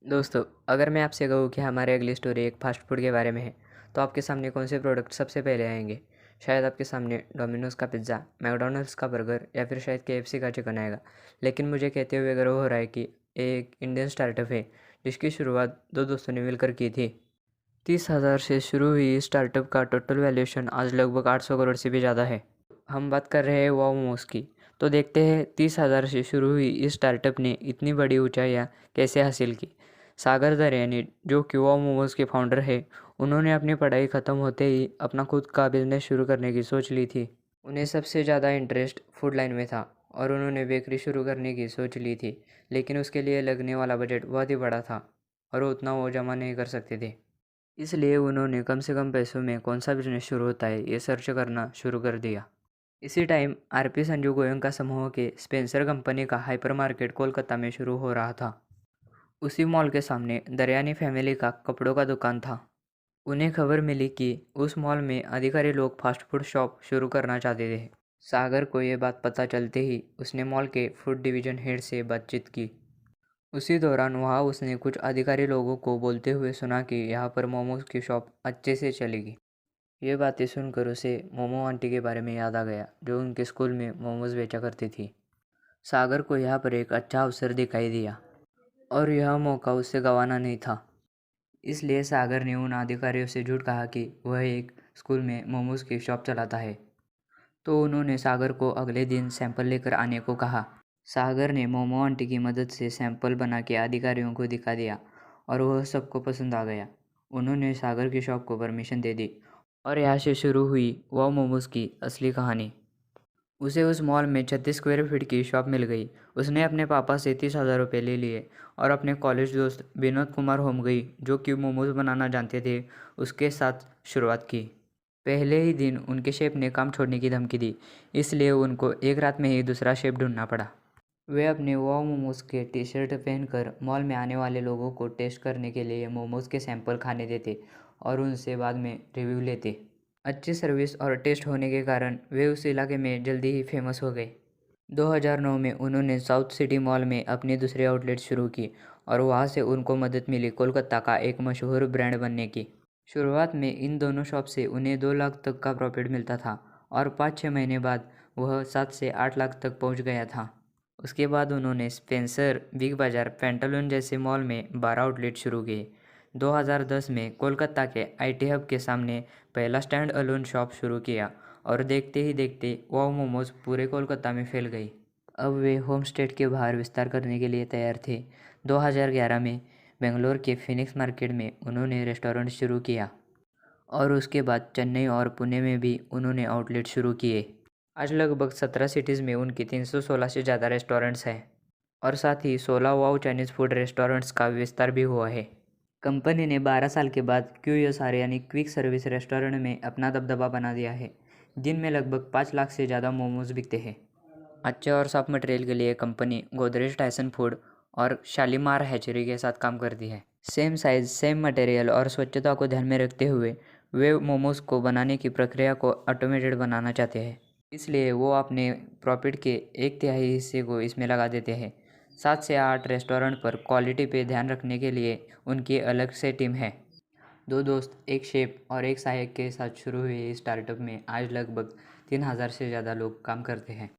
दोस्तों, अगर मैं आपसे कहूँ कि हमारी अगली स्टोरी एक फ़ास्ट फूड के बारे में है, तो आपके सामने कौन से प्रोडक्ट सबसे पहले आएँगे? शायद आपके सामने डोमिनोज़ का पिज़्ज़ा, मैकडॉनल्ड्स का बर्गर या फिर शायद केएफसी का चिकन आएगा। लेकिन मुझे कहते हुए गर्व हो रहा है कि ये एक इंडियन स्टार्टअप है, जिसकी शुरुआत 2 दोस्तों ने मिलकर की थी। 30,000 से शुरू हुई इस स्टार्टअप का टोटल वैल्यूएशन आज लगभग 800 करोड़ से भी ज़्यादा है। हम बात कर रहे हैं वाओ मोमोज़ की। तो देखते हैं 30,000 से शुरू हुई इस स्टार्टअप ने इतनी बड़ी ऊँचाइयाँ कैसे हासिल की। सागर दरयानी, जो कि वाओ मोमोज़ के फाउंडर हैं, उन्होंने अपनी पढ़ाई ख़त्म होते ही अपना खुद का बिज़नेस शुरू करने की सोच ली थी। उन्हें सबसे ज़्यादा इंटरेस्ट फूड लाइन में था और उन्होंने बेकरी शुरू करने की सोच ली थी, लेकिन उसके लिए लगने वाला बजट बहुत ही बड़ा था और उतना वो जमा नहीं कर सकते थे। इसलिए उन्होंने कम से कम पैसों में कौन सा बिज़नेस शुरू होता है, ये सर्च करना शुरू कर दिया। इसी टाइम आरपी संजू गोयनका समूह के स्पेंसर कंपनी का हाइपरमार्केट कोलकाता में शुरू हो रहा था। उसी मॉल के सामने दरयानी फैमिली का कपड़ों का दुकान था। उन्हें खबर मिली कि उस मॉल में अधिकारी लोग फास्ट फूड शॉप शुरू करना चाहते थे। सागर को ये बात पता चलते ही उसने मॉल के फूड डिवीज़न हेड से बातचीत की। उसी दौरान वहाँ उसने कुछ अधिकारी लोगों को बोलते हुए सुना कि यहाँ पर मोमोज की शॉप अच्छे से चलेगी। ये बातें सुनकर उसे मोमो आंटी के बारे में याद आ गया, जो उनके स्कूल में मोमोज बेचा करती थी। सागर को यहाँ पर एक अच्छा अवसर दिखाई दिया और यह मौका उसे गंवाना नहीं था। इसलिए सागर ने उन अधिकारियों से झूठ कहा कि वह एक स्कूल में मोमोज की शॉप चलाता है। तो उन्होंने सागर को अगले दिन सैंपल लेकर आने को कहा। सागर ने मोमो आंटी की मदद से सैंपल बना के अधिकारियों को दिखा दिया और वह सबको पसंद आ गया। उन्होंने सागर की शॉप को परमिशन दे दी और यहाँ से शुरू हुई वाओ मोमोज की असली कहानी। उसे उस मॉल में 36 स्क्वायर फीट की शॉप मिल गई। उसने अपने पापा से 30,000 रुपये ले लिए और अपने कॉलेज दोस्त विनोद कुमार होमगई, जो कि मोमोज बनाना जानते थे, उसके साथ शुरुआत की। पहले ही दिन उनके शेफ ने काम छोड़ने की धमकी दी, इसलिए उनको एक रात में ही दूसरा शेफ ढूंढना पड़ा। वे अपने वाओ मोमोज के टी शर्ट पहनकर मॉल में आने वाले लोगों को टेस्ट करने के लिए मोमोज के सैंपल खाने देते और उनसे बाद में रिव्यू लेते। अच्छी सर्विस और टेस्ट होने के कारण वे उस इलाके में जल्दी ही फेमस हो गए। 2009 में उन्होंने साउथ सिटी मॉल में अपनी दूसरी आउटलेट शुरू की और वहां से उनको मदद मिली कोलकाता का एक मशहूर ब्रांड बनने की। शुरुआत में इन दोनों शॉप से उन्हें 2 लाख तक का प्रॉफिट मिलता था और 5-6 महीने बाद वह 7 से 8 लाख तक पहुंच गया था। उसके बाद उन्होंने स्पेंसर, बिग बाज़ार, पेंटालून जैसे मॉल में 12 आउटलेट शुरू किए। 2010 में कोलकाता के आईटी हब के सामने पहला स्टैंड अलोन शॉप शुरू किया और देखते ही देखते वाओ मोमोज पूरे कोलकाता में फैल गई। अब वे होम स्टेट के बाहर विस्तार करने के लिए तैयार थे। 2011 में बेंगलोर के फिनिक्स मार्केट में उन्होंने रेस्टोरेंट शुरू किया और उसके बाद चेन्नई और पुणे में भी उन्होंने आउटलेट शुरू किए। आज लगभग 17 सिटीज़ में उनकी 316 से ज़्यादा रेस्टोरेंट्स हैं और साथ ही 16 वाओ चाइनीज़ फूड रेस्टोरेंट्स का विस्तार भी हुआ है। कंपनी ने 12 साल के बाद क्यूएसआर यानी क्विक सर्विस रेस्टोरेंट में अपना दबदबा बना दिया है, जिनमें लगभग 5 लाख से ज़्यादा मोमोज बिकते हैं। अच्छे और साफ मटेरियल के लिए कंपनी गोदरेज टाइसन फूड और शालीमार हैचरी के साथ काम करती है। सेम साइज़, सेम मटेरियल और स्वच्छता को ध्यान में रखते हुए वे मोमोज को बनाने की प्रक्रिया को ऑटोमेटेड बनाना चाहते हैं। इसलिए वो अपने प्रॉफिट के 1/3 हिस्से को इसमें लगा देते हैं। 7 से 8 रेस्टोरेंट पर क्वालिटी पे ध्यान रखने के लिए उनकी अलग से टीम है। 2 दोस्त, एक शेफ और एक सहायक के साथ शुरू हुए इस स्टार्टअप में आज लगभग 3,000 से ज़्यादा लोग काम करते हैं।